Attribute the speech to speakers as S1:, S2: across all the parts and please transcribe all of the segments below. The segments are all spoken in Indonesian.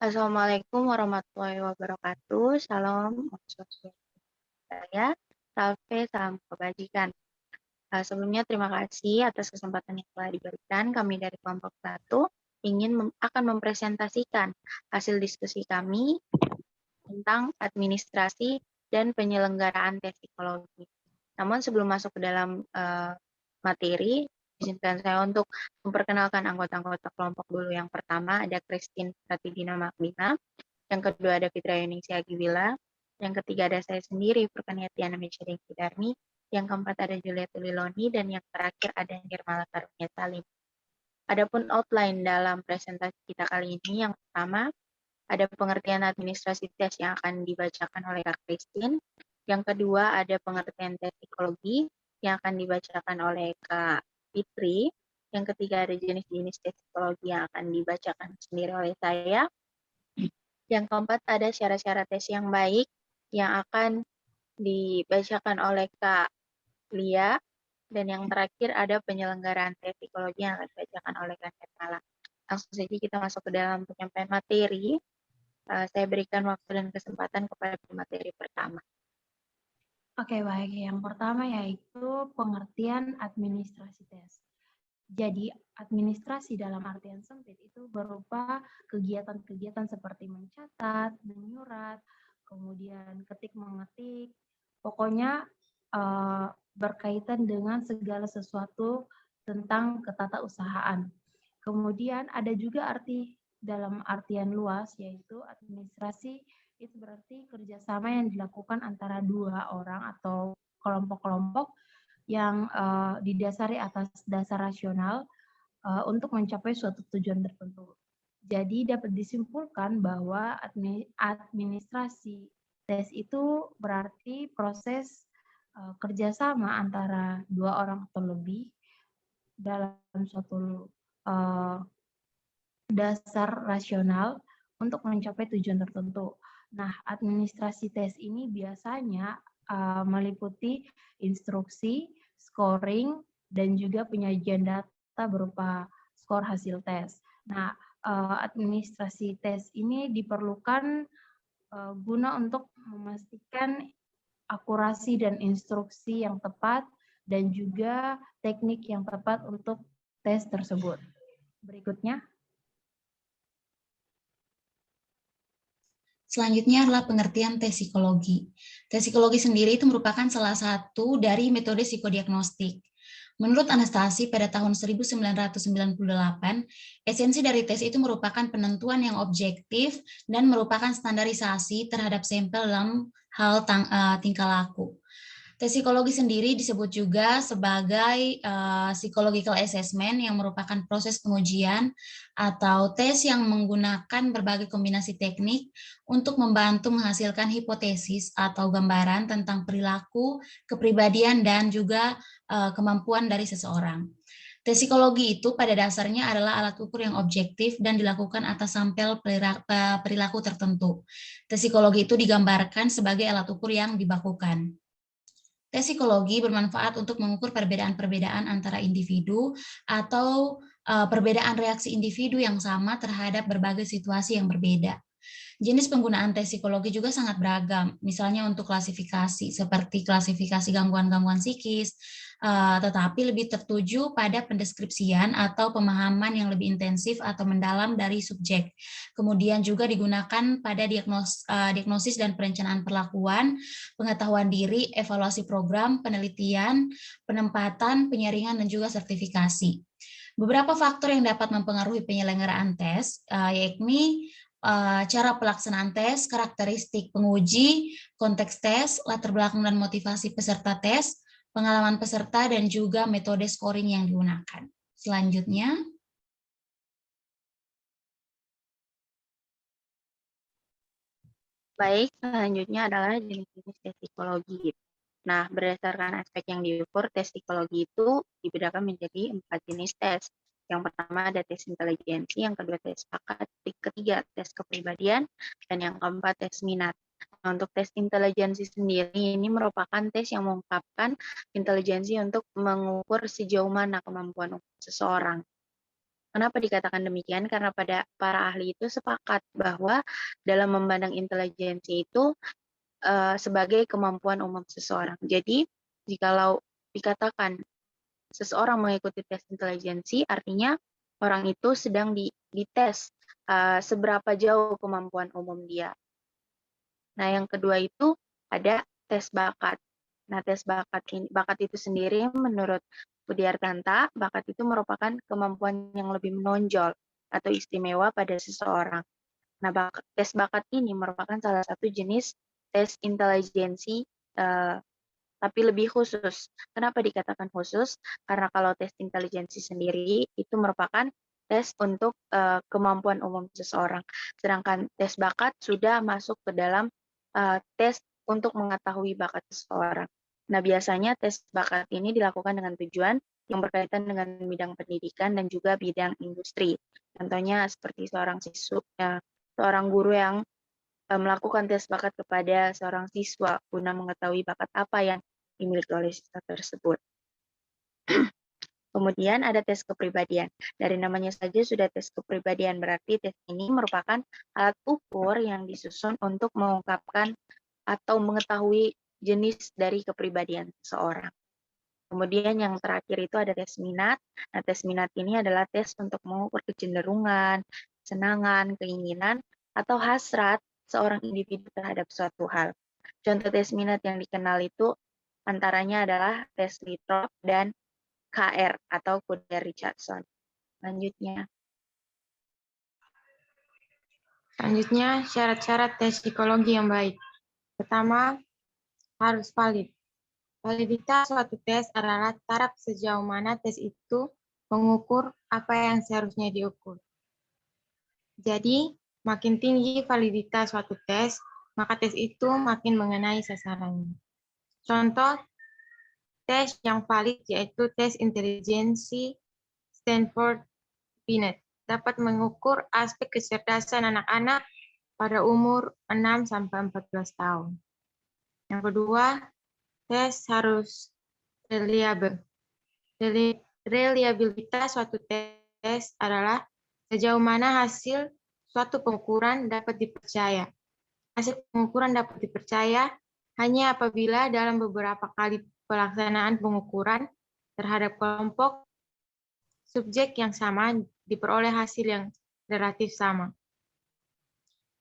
S1: Assalamualaikum warahmatullahi wabarakatuh. Salam swastiastu budaya, salam kebajikan. Sebelumnya terima kasih atas kesempatan yang telah diberikan. Kami dari kelompok 1 akan mempresentasikan hasil diskusi kami tentang administrasi dan penyelenggaraan tes psikologi. Namun sebelum masuk ke dalam materi, izinkan saya untuk memperkenalkan anggota-anggota kelompok dulu. Yang pertama ada Christine Pratidina Magdina, yang kedua ada Fitra Yuningsi Agiwila, yang ketiga ada saya sendiri, Furkaniati Anamisya Darmi, yang keempat ada Julia Tuliloni, dan yang terakhir ada Nirmala Karunia Salim. Adapun outline dalam presentasi kita kali ini, yang pertama ada pengertian administrasi tes yang akan dibacakan oleh Kak Christine. Yang kedua ada pengertian tes psikologi yang akan dibacakan oleh Kak Fitri. Yang ketiga ada jenis-jenis tes psikologi yang akan dibacakan sendiri oleh saya. Yang keempat ada syarat-syarat tes yang baik yang akan dibacakan oleh Kak Lia. Dan yang terakhir ada penyelenggaraan tes psikologi yang akan dibacakan oleh Kak Nirmala. Langsung saja kita masuk ke dalam penyampaian materi. Saya berikan waktu dan kesempatan kepada materi pertama.
S2: Oke, baik. Yang pertama yaitu pengertian administrasi tes. Jadi, administrasi dalam artian sempit itu berupa kegiatan-kegiatan seperti mencatat, menyurat, kemudian ketik-mengetik, pokoknya berkaitan dengan segala sesuatu tentang ketatausahaan. Kemudian ada juga arti dalam artian luas, yaitu administrasi itu berarti kerjasama yang dilakukan antara dua orang atau kelompok-kelompok yang didasari atas dasar rasional untuk mencapai suatu tujuan tertentu. Jadi dapat disimpulkan bahwa administrasi tes itu berarti proses kerjasama antara dua orang atau lebih dalam suatu dasar rasional untuk mencapai tujuan tertentu. Nah, administrasi tes ini biasanya meliputi instruksi, scoring, dan juga penyajian data berupa skor hasil tes. Nah, administrasi tes ini diperlukan guna untuk memastikan akurasi dan instruksi yang tepat dan juga teknik yang tepat untuk tes tersebut. Berikutnya.
S3: Selanjutnya adalah pengertian tes psikologi. Tes psikologi sendiri itu merupakan salah satu dari metode psikodiagnostik. Menurut Anastasi pada tahun 1998, esensi dari tes itu merupakan penentuan yang objektif dan merupakan standarisasi terhadap sampel dalam hal tingkah laku. Tes psikologi sendiri disebut juga sebagai psychological assessment yang merupakan proses pengujian atau tes yang menggunakan berbagai kombinasi teknik untuk membantu menghasilkan hipotesis atau gambaran tentang perilaku, kepribadian, dan juga kemampuan dari seseorang. Tes psikologi itu pada dasarnya adalah alat ukur yang objektif dan dilakukan atas sampel perilaku tertentu. Tes psikologi itu digambarkan sebagai alat ukur yang dibakukan. Tes psikologi bermanfaat untuk mengukur perbedaan-perbedaan antara individu atau perbedaan reaksi individu yang sama terhadap berbagai situasi yang berbeda. Jenis penggunaan tes psikologi juga sangat beragam, misalnya untuk klasifikasi, seperti klasifikasi gangguan-gangguan psikis, tetapi lebih tertuju pada pendeskripsian atau pemahaman yang lebih intensif atau mendalam dari subjek. Kemudian juga digunakan pada diagnosis dan perencanaan perlakuan, pengetahuan diri, evaluasi program, penelitian, penempatan, penyaringan, dan juga sertifikasi. Beberapa faktor yang dapat mempengaruhi penyelenggaraan tes, yakni cara pelaksanaan tes, karakteristik penguji, konteks tes, latar belakang dan motivasi peserta tes, pengalaman peserta, dan juga metode scoring yang digunakan. Selanjutnya.
S1: Baik, selanjutnya adalah jenis-jenis tes psikologi. Nah, berdasarkan aspek yang diukur, tes psikologi itu dibedakan menjadi 4 jenis tes. Yang pertama ada tes intelijensi, yang kedua tes bakat, ketiga tes kepribadian, dan yang keempat tes minat. Nah, untuk tes intelijensi sendiri ini merupakan tes yang mengungkapkan intelijensi untuk mengukur sejauh mana kemampuan seseorang. Kenapa dikatakan demikian? Karena pada para ahli itu sepakat bahwa dalam memandang intelijensi itu sebagai kemampuan umum seseorang. Jadi, jikalau dikatakan seseorang mengikuti tes intelijensi, artinya orang itu sedang dites seberapa jauh kemampuan umum dia. Nah, yang kedua itu ada tes bakat. Nah, tes bakat itu sendiri menurut Budiartanta, bakat itu merupakan kemampuan yang lebih menonjol atau istimewa pada seseorang. Nah, tes bakat ini merupakan salah satu jenis tes intelijensi, tapi lebih khusus. Kenapa dikatakan khusus? Karena kalau tes intelijensi sendiri itu merupakan tes untuk kemampuan umum seseorang. Sedangkan tes bakat sudah masuk ke dalam tes untuk mengetahui bakat seseorang. Nah, biasanya tes bakat ini dilakukan dengan tujuan yang berkaitan dengan bidang pendidikan dan juga bidang industri. Contohnya seperti seorang guru yang melakukan tes bakat kepada seorang siswa guna mengetahui bakat apa yang dimiliki oleh siswa tersebut. Kemudian ada tes kepribadian. Dari namanya saja sudah tes kepribadian, berarti tes ini merupakan alat ukur yang disusun untuk mengungkapkan atau mengetahui jenis dari kepribadian seseorang. Kemudian yang terakhir itu ada tes minat. Nah, tes minat ini adalah tes untuk mengukur kecenderungan, kesenangan, keinginan, atau hasrat seorang individu terhadap suatu hal. Contoh tes minat yang dikenal itu antaranya adalah tes Littrow dan KR atau Kudner-Richardson.
S4: Selanjutnya, syarat-syarat tes psikologi yang baik. Pertama, harus valid. Validitas suatu tes adalah taraf sejauh mana tes itu mengukur apa yang seharusnya diukur. Jadi, makin tinggi validitas suatu tes, maka tes itu makin mengenai sasarannya. Contoh tes yang valid yaitu tes intelijensi Stanford-Binet. Dapat mengukur aspek kecerdasan anak-anak pada umur 6-14 tahun. Yang kedua, tes harus reliable. Reliabilitas suatu tes adalah sejauh mana hasil suatu pengukuran dapat dipercaya. Hasil pengukuran dapat dipercaya hanya apabila dalam beberapa kali pelaksanaan pengukuran terhadap kelompok subjek yang sama diperoleh hasil yang relatif sama.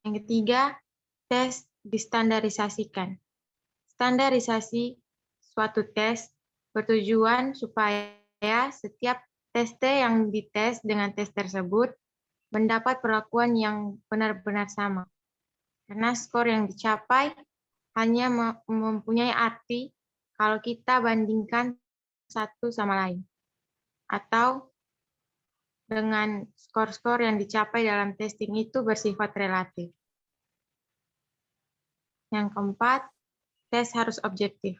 S4: Yang ketiga, tes distandarisasikan. Standarisasi suatu tes bertujuan supaya setiap tester yang dites dengan tes tersebut mendapat perlakuan yang benar-benar sama. Karena skor yang dicapai hanya mempunyai arti kalau kita bandingkan satu sama lain. Atau dengan skor-skor yang dicapai dalam testing itu bersifat relatif. Yang keempat, tes harus objektif.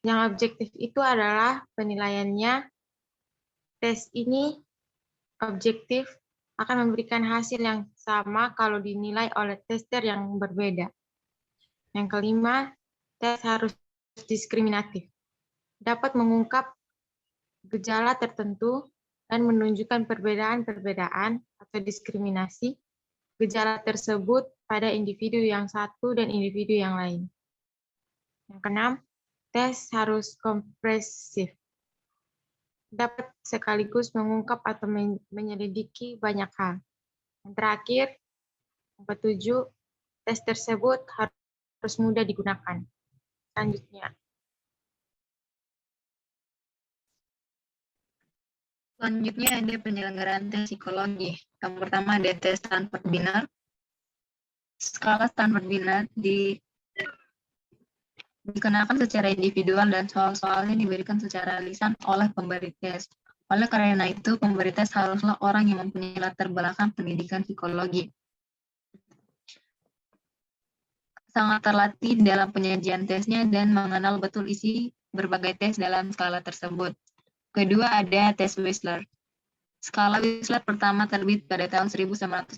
S4: Yang objektif itu adalah penilaiannya. Tes ini objektif akan memberikan hasil yang sama kalau dinilai oleh tester yang berbeda. Yang kelima, tes harus diskriminatif. Dapat mengungkap gejala tertentu dan menunjukkan perbedaan-perbedaan atau diskriminasi gejala tersebut pada individu yang satu dan individu yang lain. Yang keenam, tes harus komprehensif. Dapat sekaligus mengungkap atau menyelidiki banyak hal. Yang terakhir, yang ketujuh, tes tersebut harus mudah digunakan. Selanjutnya.
S5: Selanjutnya ada penyelenggaraan tes psikologi. Yang pertama ada tes Stanford-Binet. Skala Stanford-Binet dikenakan secara individual dan soal-soalnya diberikan secara lisan oleh pemberi tes. Oleh karena itu, pemberi tes haruslah orang yang mempunyai latar belakang pendidikan psikologi. Sangat terlatih dalam penyajian tesnya dan mengenal betul isi berbagai tes dalam skala tersebut. Kedua ada tes Wechsler. Skala Wechsler pertama terbit pada tahun 1939.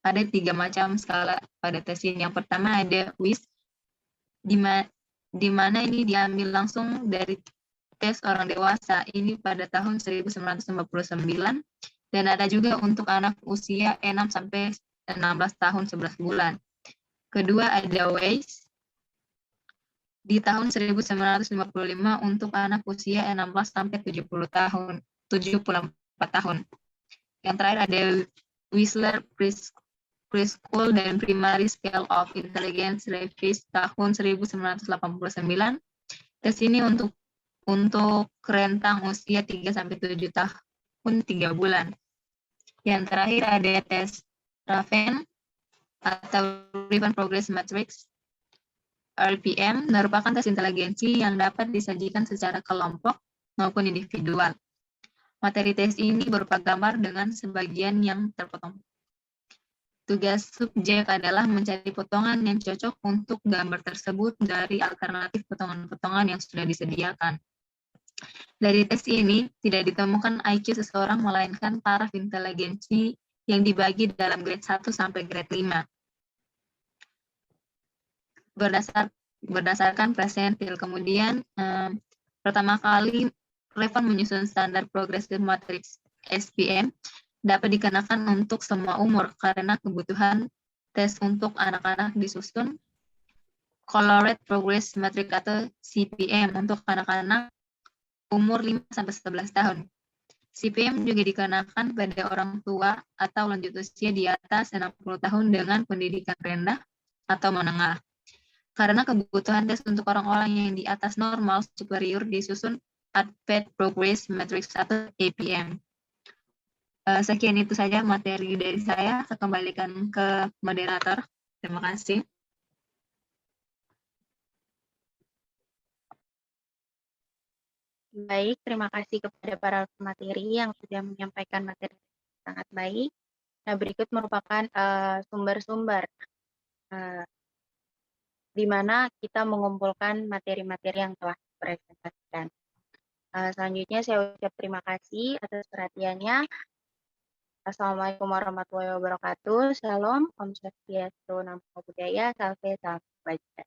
S5: Ada 3 macam skala pada tes ini. Yang pertama ada WIS, di mana ini diambil langsung dari tes orang dewasa ini pada tahun 1959 dan ada juga untuk anak usia 6 sampai 16 tahun 11 bulan. Kedua ada WAIS di tahun 1955 untuk anak usia 16 sampai 74 tahun. Yang terakhir ada Whistler Preschool dan Primary Scale of Intelligence Revised tahun 1989. Tes ini untuk rentang usia 3 sampai 7 tahun 3 bulan. Yang terakhir ada tes Raven atau Raven Progress Matrix RPM merupakan tes inteligensi yang dapat disajikan secara kelompok maupun individual. Materi tes ini berupa gambar dengan sebagian yang terpotong. Tugas subjek adalah mencari potongan yang cocok untuk gambar tersebut dari alternatif potongan-potongan yang sudah disediakan. Dari tes ini, tidak ditemukan IQ seseorang melainkan taraf inteligensi yang dibagi dalam grade 1 sampai grade 5. Berdasarkan presentil. Kemudian, pertama kali Raven menyusun standar progressive matrix SPM dapat dikenakan untuk semua umur karena kebutuhan tes untuk anak-anak disusun Colored Progress Matrix atau CPM untuk anak-anak umur 5-11 tahun. CPM juga dikenakan pada orang tua atau lanjut usia di atas 60 tahun dengan pendidikan rendah atau menengah. Karena kebutuhan tes untuk orang-orang yang di atas normal superior disusun Advanced Progress Matrix atau APM. Sekian itu saja materi dari saya. Saya kembalikan ke moderator. Terima kasih.
S1: Baik, terima kasih kepada para materi yang sudah menyampaikan materi sangat baik. Nah, berikut merupakan sumber-sumber di mana kita mengumpulkan materi-materi yang telah dipresentasikan. Selanjutnya saya ucap terima kasih atas perhatiannya. Assalamualaikum warahmatullahi wabarakatuh. Shalom, Om Swastiastu, Namo Buddhaya, Salam kebajikan.